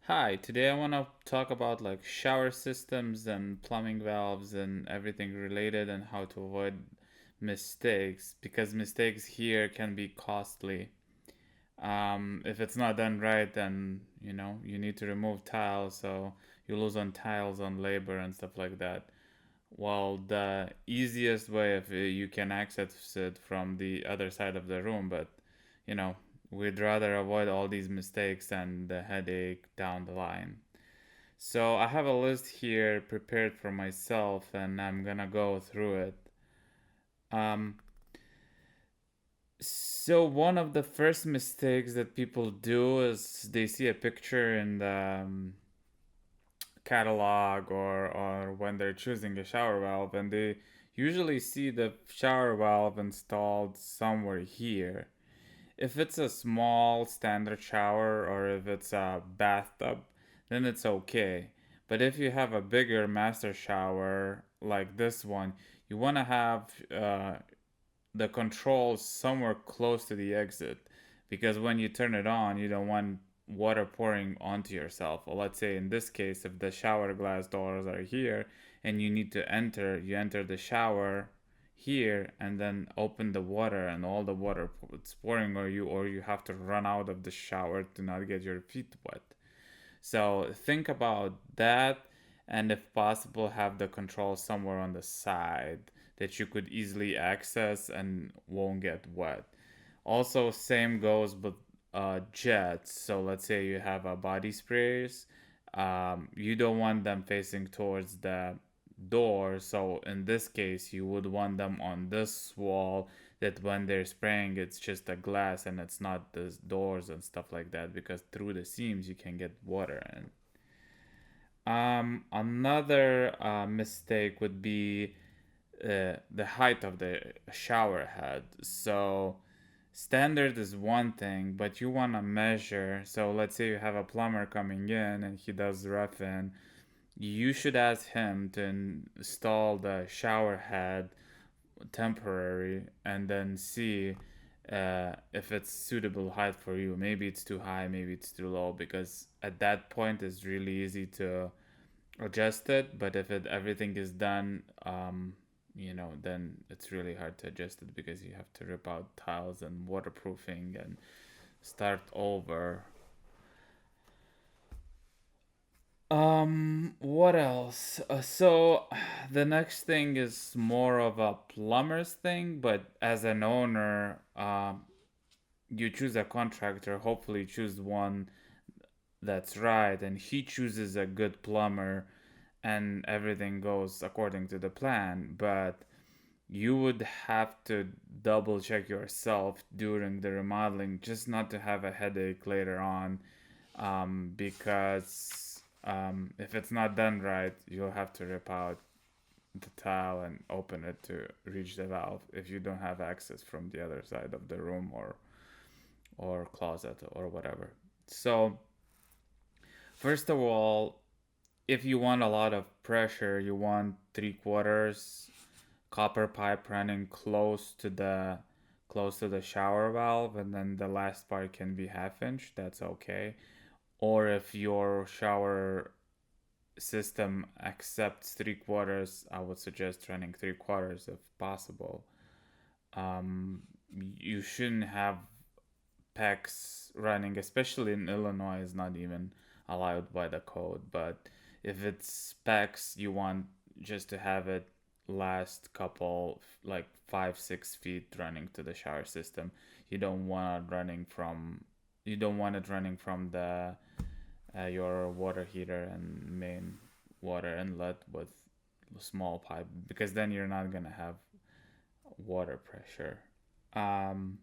Hi, today I want to talk about like shower systems and plumbing valves and everything related and how to avoid mistakes because mistakes here can be costly. If it's not done right, then you need to remove tiles, so you lose on tiles, on labor, and stuff like that. Well, the easiest way if you can access it from the other side of the room, but you know, we'd rather avoid all these mistakes and the headache down the line. So I have a list here prepared for myself and I'm gonna go through it. Um, so one of the first mistakes that people do is they see a picture in the catalog or when they're choosing a shower valve and they usually see the shower valve installed somewhere here. If it's a small standard shower or if it's a bathtub, then it's okay. But if you have a bigger master shower like this one, you want to have the controls somewhere close to the exit because when you turn it on, you don't want water pouring onto yourself. Or let's say in this case, if the shower glass doors are here and you need to enter, you enter the shower here and then open the water and all the water it's pouring or you have to run out of the shower to not get your feet wet. So think about that, and if possible, have the control somewhere on the side that you could easily access and won't get wet. Also, same goes with jets. So let's say you have a body sprays. You don't want them facing towards the door. So in this case, you would want them on this wall that when they're spraying, it's just a glass and it's not the doors and stuff like that because through the seams you can get water in. Another mistake would be the height of the shower head. So standard is one thing, but you want to measure. So let's say you have a plumber coming in and he does roughing. You should ask him to install the shower head temporary and then see if it's suitable height for you. Maybe it's too high, maybe it's too low, because at that point it's really easy to adjust it. But if everything is done, then it's really hard to adjust it because you have to rip out tiles and waterproofing and start over. What else? So the next thing is more of a plumber's thing, but as an owner, you choose a contractor, hopefully choose one that's right, and he chooses a good plumber and everything goes according to the plan. But you would have to double check yourself during the remodeling just not to have a headache later on, because if it's not done right, you'll have to rip out the tile and open it to reach the valve if you don't have access from the other side of the room or closet or whatever. So first of all, if you want a lot of pressure, you want 3/4 copper pipe running close to the shower valve, and then the last part can be 1/2 inch. That's okay. Or if your shower system accepts 3/4, I would suggest running 3/4 if possible. Um, you shouldn't have PEX running, especially in Illinois, is not even allowed by the code. But if it's PEX, you want just to have it last couple like 5-6 feet running to the shower system. You don't want it running from the your water heater and main water inlet with small pipe because then you're not gonna have water pressure. Um,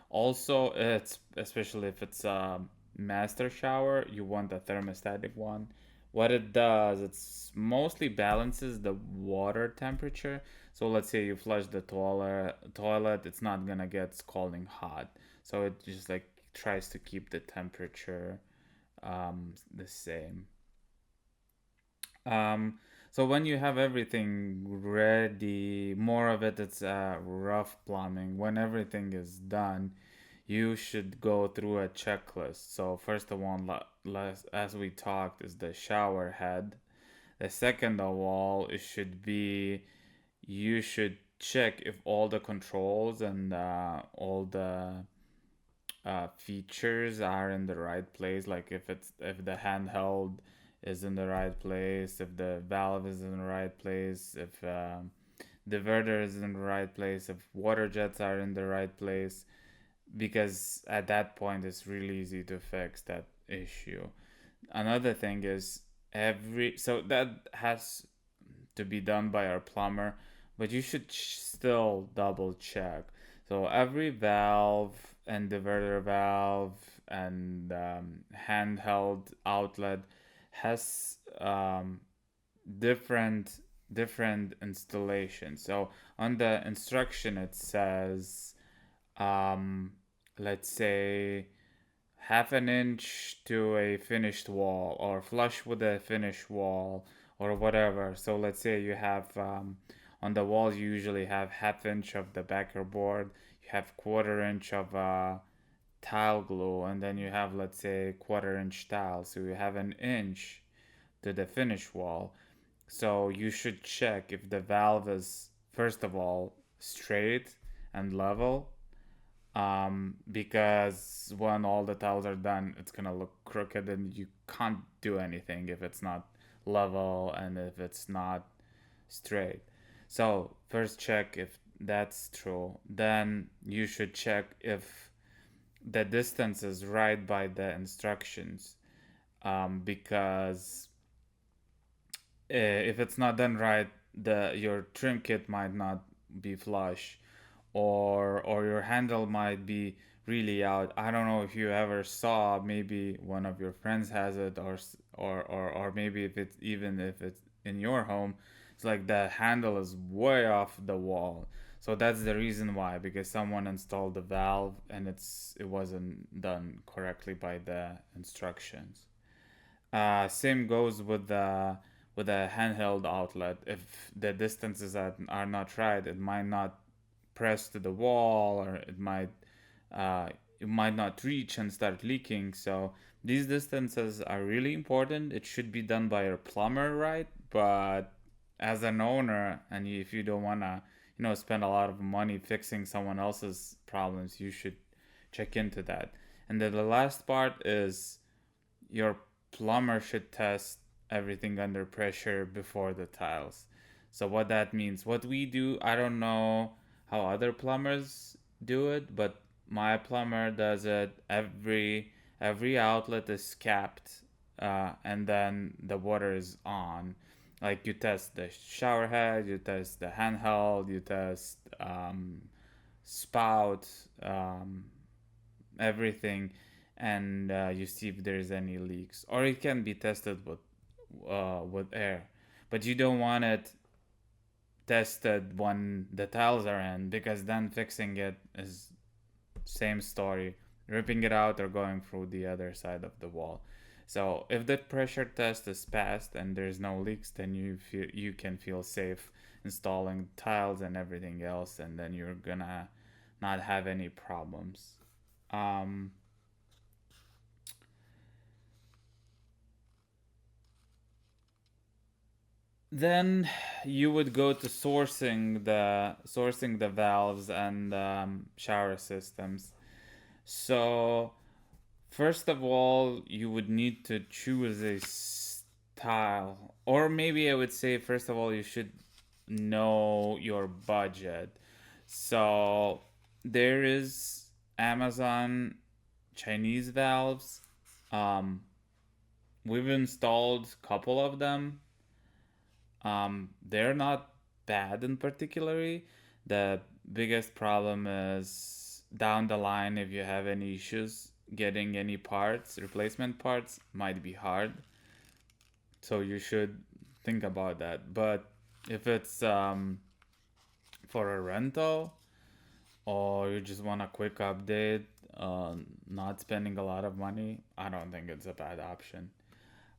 Also, it's especially if it's a master shower, you want a thermostatic one. What it does, it's mostly balances the water temperature. So let's say you flush the toilet, it's not gonna get scalding hot. So it just like tries to keep the temperature the same. Um, so when you have everything ready, more of it's rough plumbing. When everything is done, you should go through a checklist. So first of all, as we talked, is the shower head. The second of all, it should be you should check if all the controls and all the features are in the right place. Like if the handheld is in the right place, if the valve is in the right place, if the diverter is in the right place, if water jets are in the right place, because at that point it's really easy to fix that issue. Another thing is every so that has to be done by our plumber, but you should still double check. So every valve and diverter valve and handheld outlet has different installations. So on the instruction it says, um, let's say, half an inch to a finished wall or flush with a finished wall or whatever. So let's say you have, on the wall you usually have half inch of the backer board, you have quarter inch of tile glue, and then you have, let's say, quarter inch tile. So you have an inch to the finished wall. So you should check if the valve is, first of all, straight and level, because when all the tiles are done, it's gonna look crooked, and you can't do anything if it's not level and if it's not straight. So first check if that's true. Then you should check if the distance is right by the instructions, because if it's not done right, the your trim kit might not be flush, or your handle might be really out. I don't know if you ever saw, maybe one of your friends has it, or maybe if it's, even if it's in your home, it's like the handle is way off the wall. So that's the reason why, because someone installed the valve and it wasn't done correctly by the instructions. Same goes with the handheld outlet. If the distances are not right, it might not press to the wall, or uh, it might not reach and start leaking. So these distances are really important. It should be done by your plumber, right? But as an owner, and if you don't wanna, spend a lot of money fixing someone else's problems, you should check into that. And then the last part is your plumber should test everything under pressure before the tiles. So what that means, what we do, I don't know how other plumbers do it, but my plumber does it. Every outlet is capped, and then the water is on. Like, you test the shower head, you test the handheld, you test spout, everything, and you see if there's any leaks, or it can be tested with air, but you don't want it tested when the tiles are in, because then fixing it is same story, ripping it out or going through the other side of the wall. So if the pressure test is passed and there's no leaks, then you can feel safe installing tiles and everything else, and then you're gonna not have any problems. um Then you would go to sourcing the valves and shower systems. So first of all, you would need to choose a style, or maybe I would say first of all you should know your budget. So there is Amazon Chinese valves. Um, we've installed a couple of them. They're not bad in particularly. The biggest problem is down the line, if you have any issues getting any parts, replacement parts might be hard. So you should think about that. But if it's for a rental, or you just want a quick update, not spending a lot of money, I don't think it's a bad option.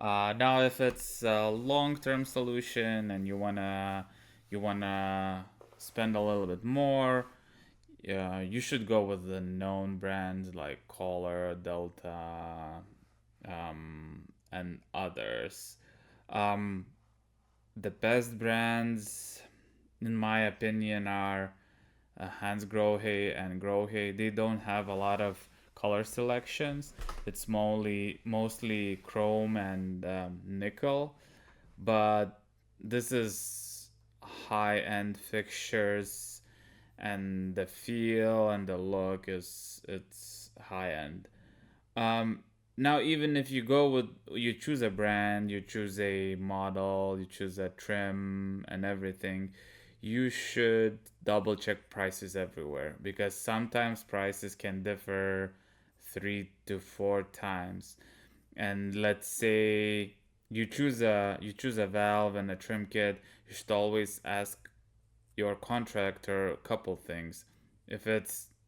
Now, if it's a long-term solution and you wanna spend a little bit more, Yeah, you should go with the known brands like Kohler, Delta, and others. Um, the best brands, in my opinion, are Hans Grohe and Grohe. They don't have a lot of color selections. It's mostly chrome and nickel, but this is high end fixtures, and the feel and the look is it's high end. Um, Now, even if you choose a brand, you choose a model, you choose a trim and everything, you should double check prices everywhere because sometimes prices can differ 3 to 4 times. And let's say you choose a valve and a trim kit, you should always ask your contractor a couple things. If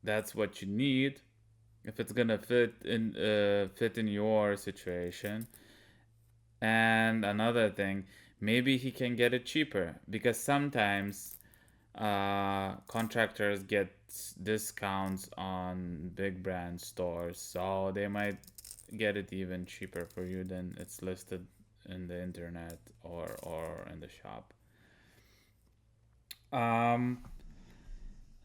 that's what you need, if it's gonna fit in your situation. And another thing, maybe he can get it cheaper because sometimes contractors get discounts on big brand stores, so they might get it even cheaper for you than it's listed in the internet or in the shop. um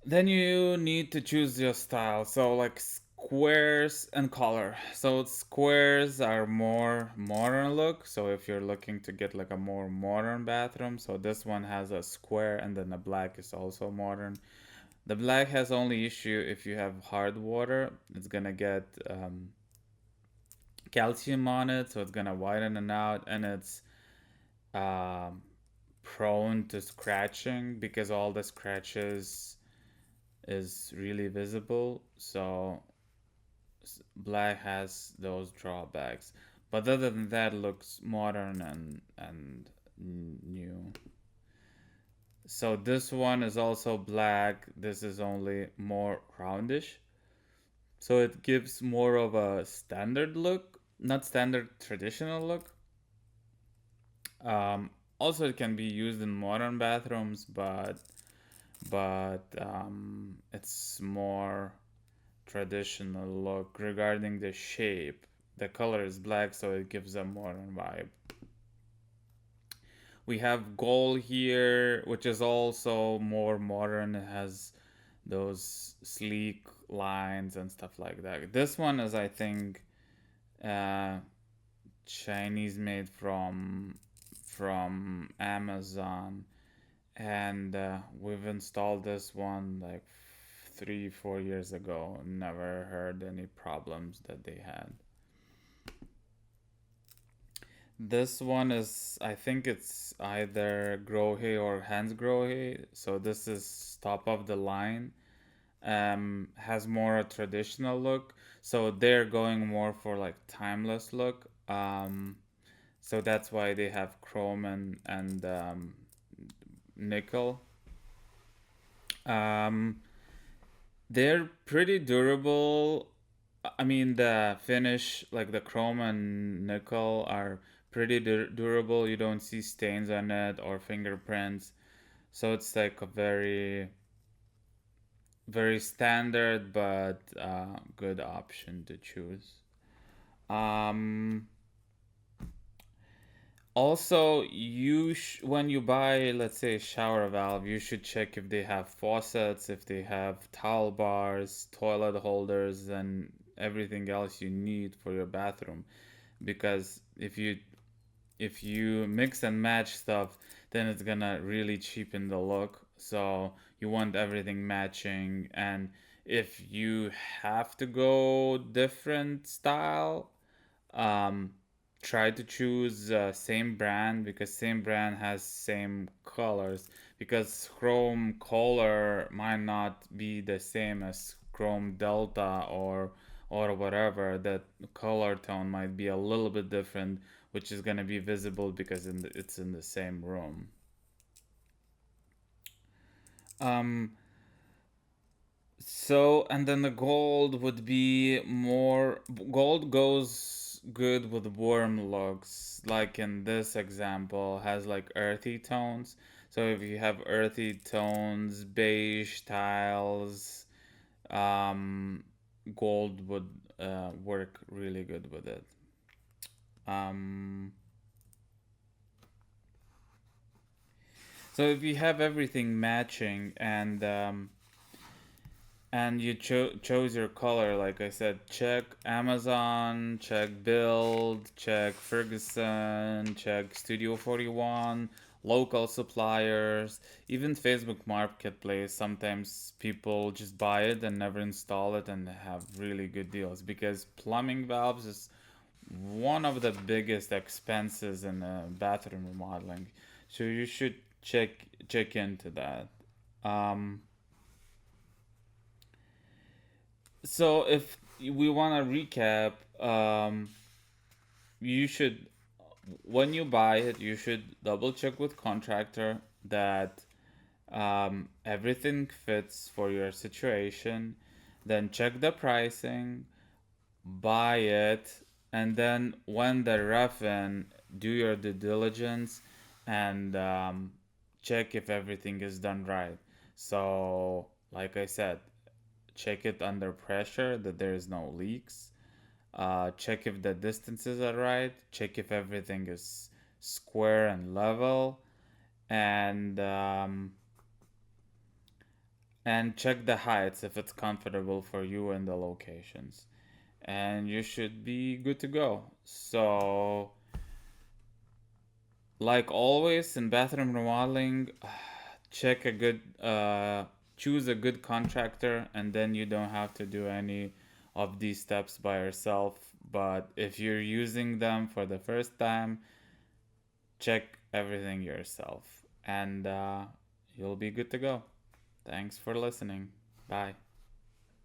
Then you need to choose your style. So like squares and color. So squares are more modern look. So if you're looking to get like a more modern bathroom, so this one has a square and then the black is also modern. The black has only issue if you have hard water. It's gonna get calcium on it, so it's gonna widen it out, and it's um, prone to scratching because all the scratches is really visible. So black has those drawbacks, but other than that, looks modern and new. So this one is also black. This is only more roundish, so it gives more of a standard look, not standard traditional look. Um, Also, it can be used in modern bathrooms, but it's more traditional look regarding the shape. The color is black, so it gives a modern vibe. We have gold here, which is also more modern. It has those sleek lines and stuff like that. This one is, I think, uh, Chinese made from Amazon, and we've installed this one like 3 4 years ago. Never heard any problems that they had. This one is, I think it's either Grohe or Hans Grohe. So this is top of the line. Has more a traditional look. So they're going more for like timeless look. So that's why they have chrome and nickel. Um, they're pretty durable. I mean, the finish, like the chrome and nickel, are pretty durable. You don't see stains on it or fingerprints. So it's like a very standard but good option to choose. Um, Also, when you buy, let's say, a shower valve, you should check if they have faucets, if they have towel bars, toilet holders, and everything else you need for your bathroom. Because if you mix and match stuff, then it's gonna really cheapen the look. So you want everything matching, and if you have to go different style, um, try to choose same brand because same brand has same colors, because chrome color might not be the same as chrome delta or whatever. That color tone might be a little bit different, which is going to be visible because it's in the same room. um So, and then the gold would be more. Gold goes good with warm looks, like in this example, has like earthy tones. So, if you have earthy tones, beige tiles, gold would work really good with it. Um, so if you have everything matching and you chose your color, like I said, check Amazon, check Build, check Ferguson, check Studio 41, local suppliers, even Facebook Marketplace. Sometimes people just buy it and never install it and have really good deals, because plumbing valves is one of the biggest expenses in bathroom remodeling. So you should check check into that. Um, So if we want to recap, you should, when you buy it, you should double check with contractor that everything fits for your situation. Then check the pricing, buy it, and then when the ref in, do your due diligence and check if everything is done right. So, like I said, check it under pressure that there is no leaks. Check if the distances are right. Check if everything is square and level, and check the heights if it's comfortable for you and the locations. And you should be good to go. So, like always in bathroom remodeling, check a good choose a good contractor, and then you don't have to do any of these steps by yourself. But if you're using them for the first time, check everything yourself, and you'll be good to go. Thanks for listening. Bye.